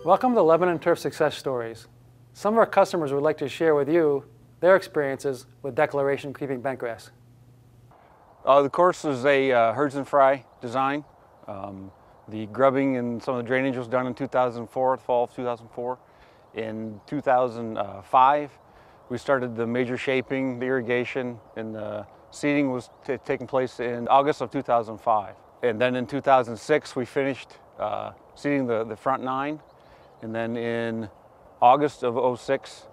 Welcome to Lebanon Turf Success Stories. Some of our customers would like to share with you their experiences with declaration creeping bentgrass. The course is a herds and fry design. The grubbing and some of the drainage was done in 2004, fall of 2004. In 2005, we started the major shaping, the irrigation, and the seeding was taking place in August of 2005. And then in 2006, we finished seeding the front 9. And then in August of 06,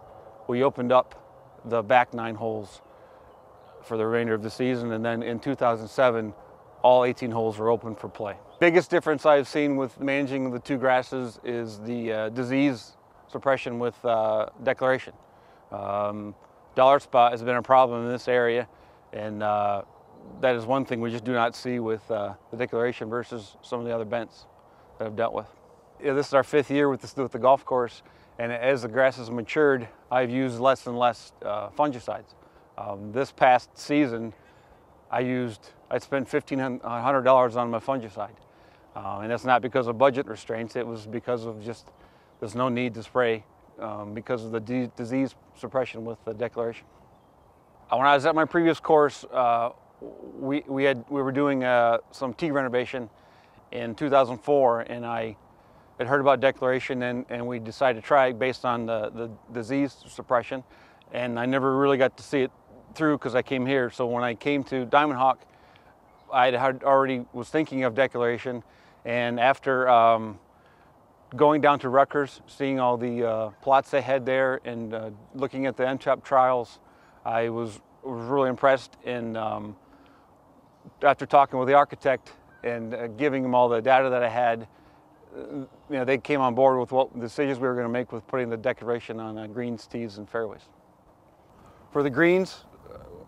we opened up the back 9 holes for the remainder of the season. And then in 2007, all 18 holes were open for play. Biggest difference I've seen with managing the two grasses is the disease suppression with declaration. Dollar spot has been a problem in this area, and that is one thing we just do not see with the declaration versus some of the other bents that I've dealt with. Yeah, this is our 5th year with the golf course, and as the grass has matured, I've used less and less fungicides. This past season, I spent $1,500 on my fungicide. And that's not because of budget restraints, it was because of just, there's no need to spray because of the disease suppression with the declaration. When I was at my previous course, we were doing some tee renovation in 2004, and I had heard about declaration, and we decided to try it based on the disease suppression, and I never really got to see it through because I came here. So when I came to Diamondhawk, I already was thinking of declaration, and after going down to Rutgers, seeing all the plots they had there, and looking at the MTAP trials, I was really impressed. And after talking with the architect and giving him all the data that I had, they came on board with what decisions we were going to make with putting the declaration on greens, tees, and fairways. For the greens,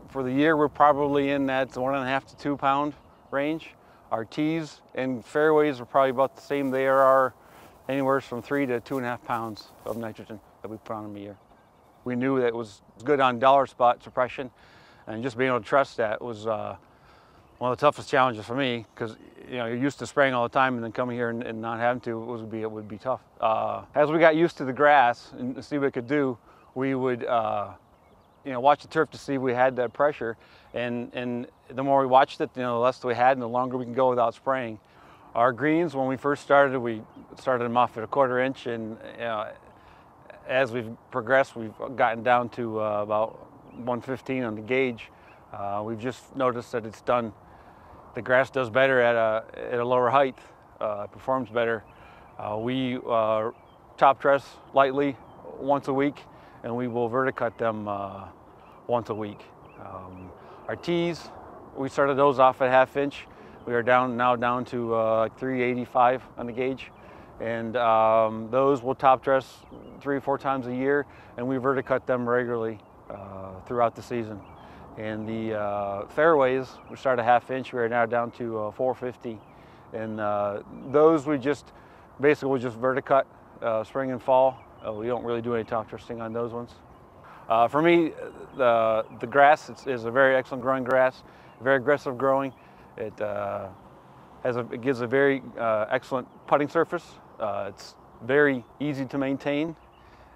for the year, we're probably in that 1.5 to 2 pound range. Our tees and fairways are probably about the same. They are anywhere from 3 to 2.5 pounds of nitrogen that we put on them a year. We knew that it was good on dollar spot suppression, and just being able to trust that was one of the toughest challenges for me, because you're used to spraying all the time, and then coming here and not having to it would be tough. As we got used to the grass and see what it could do, we would watch the turf to see if we had that pressure, and the more we watched it, the less we had, and the longer we can go without spraying. Our greens, when we first started, we started them off at 1/4 inch, and as we've progressed, we've gotten down to about 115 on the gauge. We've just noticed that the grass does better at a lower height, performs better. We top dress lightly once a week, and we will verticut them once a week. Our tees, we started those off at 1/2 inch. We are now down to like 385 on the gauge, and those will top dress 3 or 4 times a year, and we verticut them regularly throughout the season. And the fairways, we started 1/2 inch. We are now down to 450, and those we just basically verticut spring and fall. We don't really do any top dressing on those ones. For me, the grass is a very excellent growing grass, very aggressive growing. It gives a very excellent putting surface. It's very easy to maintain.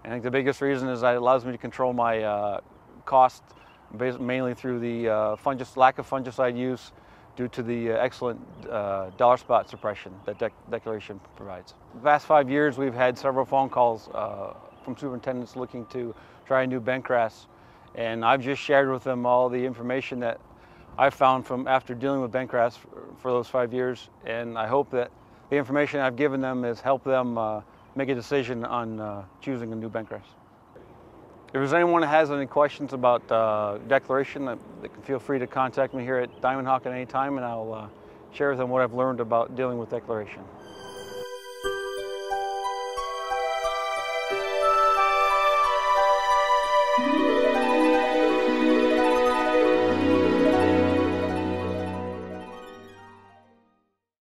I think the biggest reason is that it allows me to control my cost, mainly through the lack of fungicide use due to the excellent dollar spot suppression that declaration provides. The past 5 years, we've had several phone calls from superintendents looking to try a new bentgrass, and I've just shared with them all the information that I found from after dealing with bentgrass for those 5 years, and I hope that the information I've given them has helped them make a decision on choosing a new bentgrass. If there's anyone that has any questions about declaration, they can feel free to contact me here at Diamondhawk at any time, and I'll share with them what I've learned about dealing with declaration.